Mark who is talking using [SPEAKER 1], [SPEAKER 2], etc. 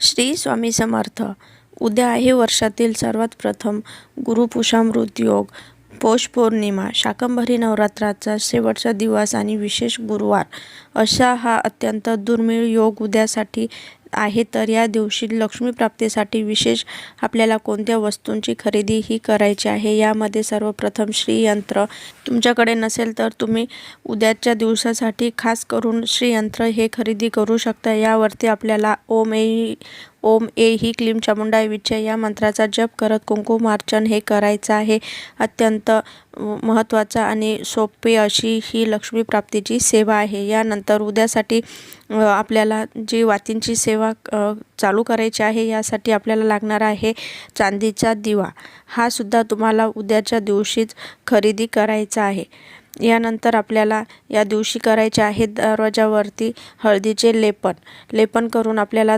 [SPEAKER 1] श्री स्वामी समर्थ. उद्या आहे वर्षातील सर्वात प्रथम गुरुपुषामृत योग, पौष पौर्णिमा, शाकंभरी नवरात्राचा शेवटचा दिवस आणि विशेष गुरुवार असा हा अत्यंत दुर्मिळ योग उद्यासाठी आहे. तर या दिवशी लक्ष्मी प्राप्तीसाठी विशेष आपल्याला कोणत्या वस्तूंची खरेदी ही करायची आहे. यामध्ये सर्वप्रथम श्रीयंत्र तुमच्याकडे नसेल तर तुम्ही उद्याच्या दिवसासाठी खास करून श्रीयंत्र हे खरेदी करू शकता. यावरती आपल्याला ओम ही क्लीम चामुंडाय विच्चे या मंत्राचा जप करत कुंकुमार्चन हे करायचं आहे. अत्यंत महत्त्वाचा आणि सोपे अशी ही लक्ष्मी प्राप्तीची सेवा आहे. यानंतर उद्यासाठी आपल्याला जी वातींची सेवा चालू करायची आहे, यासाठी आपल्याला लागणार आहे चांदीचा दिवा. हा सुद्धा तुम्हाला उद्याच्या दिवशीच खरेदी करायचा आहे. यानंतर आपल्याला या दिवशी करायचे आहे दरवाजावरती हळदीचे लेपन करून आपल्याला